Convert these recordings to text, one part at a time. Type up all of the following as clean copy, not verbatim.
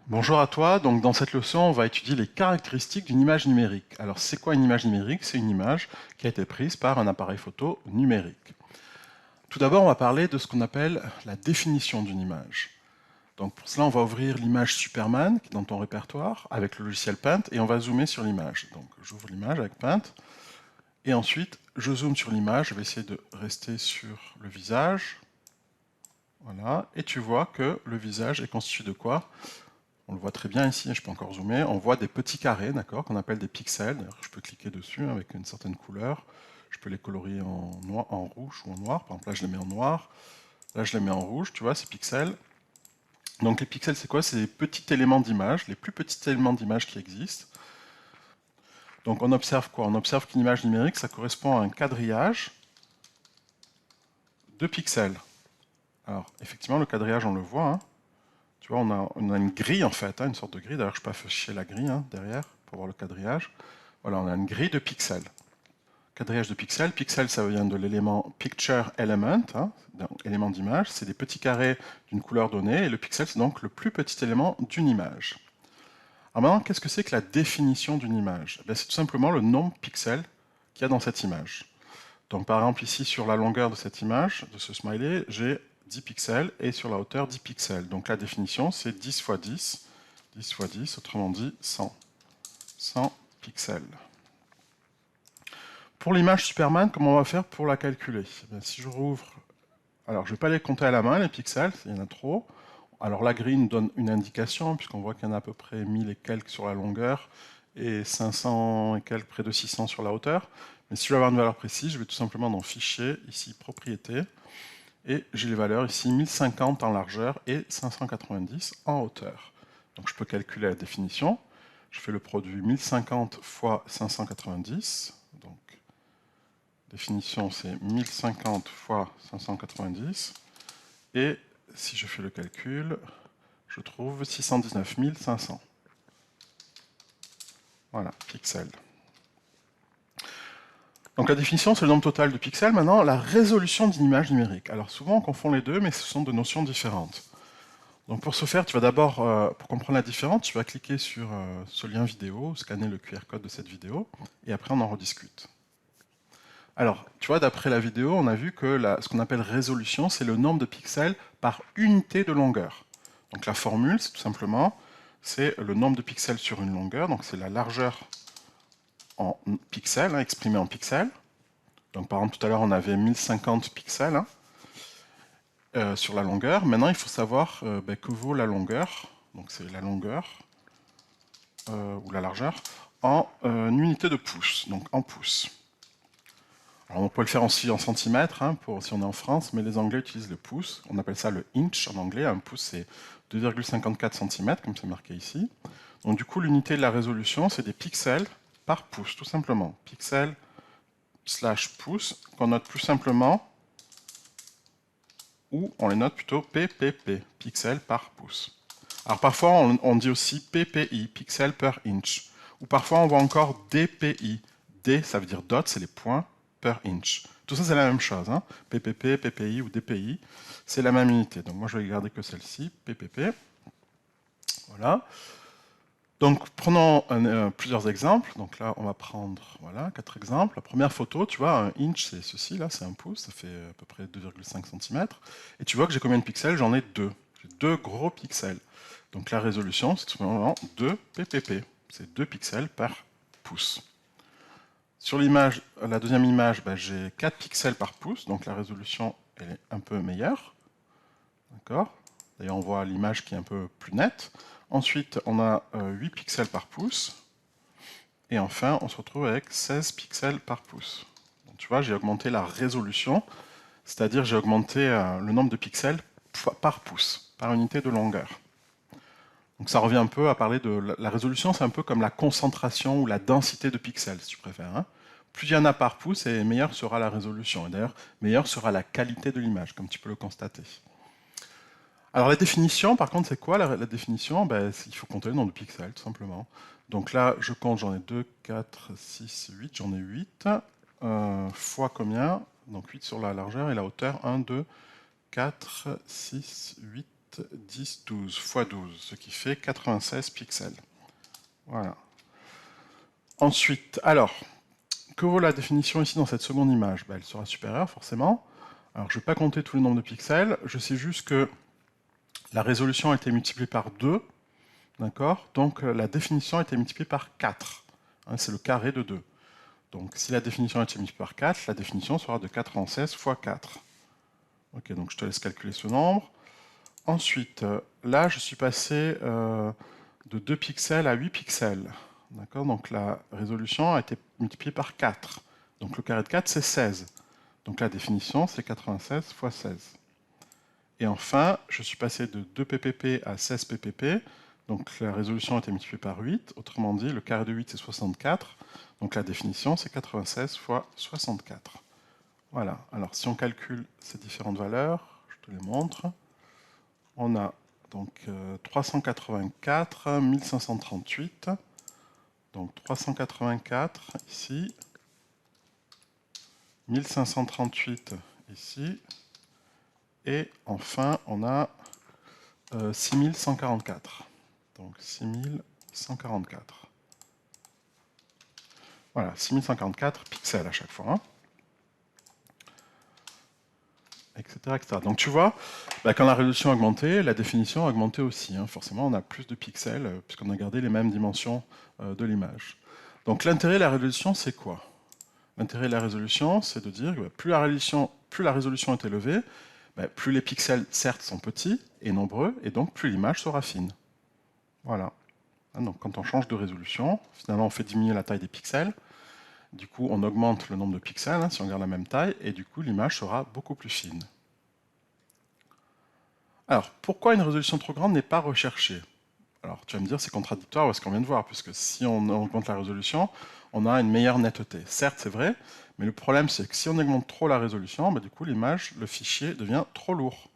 Bonjour à toi, donc dans cette leçon on va étudier les caractéristiques d'une image numérique. Alors c'est quoi une image numérique? C'est une image qui a été prise par un appareil photo numérique. Tout d'abord on va parler de ce qu'on appelle la définition d'une image. Donc pour cela on va ouvrir l'image Superman qui est dans ton répertoire avec le logiciel Paint et on va zoomer sur l'image. Donc j'ouvre l'image avec Paint et ensuite je zoome sur l'image, je vais essayer de rester sur le visage. Voilà, et tu vois que le visage est constitué de quoi? On le voit très bien ici, je peux encore zoomer, on voit des petits carrés, d'accord, qu'on appelle des pixels. D'ailleurs, je peux cliquer dessus avec une certaine couleur. Je peux les colorier en noir, en rouge ou en noir. Par exemple, là, je les mets en noir. Là, je les mets en rouge, tu vois, ces pixels. Donc, les pixels, c'est quoi? C'est des petits éléments d'image, les plus petits éléments d'image qui existent. Donc, on observe quoi? On observe qu'une image numérique, ça correspond à un quadrillage de pixels. Alors, effectivement, le quadrillage, on le voit, hein. Tu vois, on a une grille en fait, hein, une sorte de grille. D'ailleurs, je peux afficher la grille hein, derrière pour voir le quadrillage. Voilà, on a une grille de pixels. Quadrillage de pixels. Pixels, ça vient de l'élément picture element, hein, élément d'image. C'est des petits carrés d'une couleur donnée. Et le pixel, c'est donc le plus petit élément d'une image. Alors maintenant, qu'est-ce que c'est que la définition d'une image? C'est tout simplement le nombre de pixels qu'il y a dans cette image. Donc par exemple, ici, sur la longueur de cette image, de ce smiley, j'ai 10 pixels, et sur la hauteur, 10 pixels. Donc la définition, c'est 10 fois 10, 10 fois 10, autrement dit 100. 100 pixels. Pour l'image Superman, comment on va faire pour la calculer? Si je rouvre, alors je ne vais pas les compter à la main, les pixels, il y en a trop. Alors la grille nous donne une indication, puisqu'on voit qu'il y en a à peu près 1000 et quelques sur la longueur, et 500 et quelques, près de 600 sur la hauteur. Mais si je veux avoir une valeur précise, je vais tout simplement dans Fichier, ici Propriétés, et j'ai les valeurs ici 1050 en largeur et 590 en hauteur. Donc je peux calculer la définition. Je fais le produit 1050 fois 590. Donc définition c'est 1050 fois 590. Et si je fais le calcul, je trouve 619 500. Voilà, pixels. Donc la définition, c'est le nombre total de pixels. Maintenant, la résolution d'une image numérique. Alors souvent, on confond les deux, mais ce sont deux notions différentes. Donc pour ce faire, tu vas d'abord, pour comprendre la différence, tu vas cliquer sur ce lien vidéo, scanner le QR code de cette vidéo, et après on en rediscute. Alors, tu vois, d'après la vidéo, on a vu que ce qu'on appelle résolution, c'est le nombre de pixels par unité de longueur. Donc la formule, c'est tout simplement, c'est le nombre de pixels sur une longueur, donc c'est la largeur en pixels, hein, exprimée en pixels. Donc par exemple, tout à l'heure, on avait 1050 pixels hein, sur la longueur. Maintenant, il faut savoir que vaut la longueur, donc c'est la longueur, ou la largeur, en unité de pouces, donc en pouces. Alors on peut le faire aussi en centimètres, hein, si on est en France, mais les Anglais utilisent le pouce. On appelle ça le inch en anglais. Un pouce, c'est 2,54 cm, comme c'est marqué ici. Donc du coup, l'unité de la résolution, c'est des pixels par pouce, tout simplement. Pixels slash pouce, qu'on note plus simplement, ou on les note plutôt PPP, pixels par pouce. Alors parfois, on dit aussi PPI, pixels per inch. Ou parfois, on voit encore DPI. D, ça veut dire dot, c'est les points per inch. Tout ça, c'est la même chose. Hein. PPP, PPI ou DPI, c'est la même unité. Donc moi, je vais garder que celle-ci, PPP. Voilà. Donc prenons plusieurs exemples. Donc là, on va prendre voilà, 4 exemples. La première photo, tu vois, un inch, c'est ceci, là, c'est un pouce, ça fait à peu près 2,5 cm. Et tu vois que j'ai combien de pixels? J'en ai 2. J'ai 2 gros pixels. Donc la résolution, c'est tout simplement 2 ppp. C'est 2 pixels par pouce. Sur l'image, la deuxième image, j'ai 4 pixels par pouce, donc la résolution elle est un peu meilleure. D'accord? D'ailleurs, on voit l'image qui est un peu plus nette. Ensuite, on a 8 pixels par pouce. Et enfin, on se retrouve avec 16 pixels par pouce. Donc, tu vois, j'ai augmenté la résolution, c'est-à-dire j'ai augmenté le nombre de pixels par pouce, par unité de longueur. Donc ça revient un peu à parler de la résolution, c'est un peu comme la concentration ou la densité de pixels, si tu préfères. Hein. Plus il y en a par pouce, et meilleure sera la résolution. Et d'ailleurs, meilleure sera la qualité de l'image, comme tu peux le constater. Alors la définition, par contre, c'est quoi la définition? Il faut compter le nombre de pixels, tout simplement. Donc là, je compte, j'en ai 2, 4, 6, 8, j'en ai 8. Fois combien? Donc 8 sur la largeur et la hauteur, 1, 2, 4, 6, 8, 10, 12 x 12, ce qui fait 96 pixels. Voilà. Ensuite, alors, que vaut la définition ici dans cette seconde image? Elle sera supérieure, forcément. Alors, je ne vais pas compter tous les nombres de pixels, je sais juste que la résolution a été multipliée par 2, d'accord? Donc, la définition a été multipliée par 4. Hein, c'est le carré de 2. Donc, si la définition a été multipliée par 4, la définition sera de 96 fois 4. Ok, donc je te laisse calculer ce nombre. Ensuite, là, je suis passé de 2 pixels à 8 pixels. D'accord? Donc la résolution a été multipliée par 4. Donc le carré de 4, c'est 16. Donc la définition, c'est 96 fois 16. Et enfin, je suis passé de 2 ppp à 16 ppp. Donc la résolution a été multipliée par 8. Autrement dit, le carré de 8, c'est 64. Donc la définition, c'est 96 fois 64. Voilà. Alors si on calcule ces différentes valeurs, je te les montre. On a donc 384, 1538. Donc 384 ici, 1538 ici, et enfin on a 6144. Donc 6144. Voilà, 6144 pixels à chaque fois. Hein. Etc., etc. Donc tu vois, quand la résolution a augmenté, la définition a augmenté aussi. Hein. Forcément, on a plus de pixels puisqu'on a gardé les mêmes dimensions de l'image. Donc l'intérêt de la résolution, c'est quoi? L'intérêt de la résolution, c'est de dire que plus la résolution est élevée, plus les pixels, certes, sont petits et nombreux, et donc plus l'image sera fine. Voilà. Donc quand on change de résolution, finalement on fait diminuer la taille des pixels, du coup on augmente le nombre de pixels, si on garde la même taille, et du coup l'image sera beaucoup plus fine. Alors, pourquoi une résolution trop grande n'est pas recherchée? Alors tu vas me dire c'est contradictoire avec ce qu'on vient de voir, puisque si on augmente la résolution, on a une meilleure netteté. Certes, c'est vrai, mais le problème c'est que si on augmente trop la résolution, du coup l'image, le fichier devient trop lourd.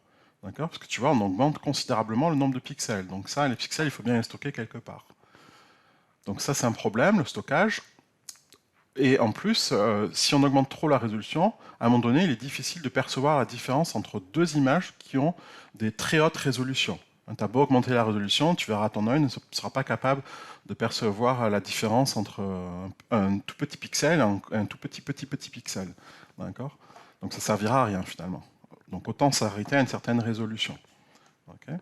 D'accord? Parce que tu vois, on augmente considérablement le nombre de pixels. Donc ça, les pixels, il faut bien les stocker quelque part. Donc ça, c'est un problème, le stockage. Et en plus, si on augmente trop la résolution, à un moment donné, il est difficile de percevoir la différence entre deux images qui ont des très hautes résolutions. Tu as beau augmenter la résolution, tu verras ton œil ne sera pas capable de percevoir la différence entre un tout petit pixel et un tout petit pixel. D'accord? Donc ça servira à rien finalement. Donc autant s'arrêter à une certaine résolution. Okay?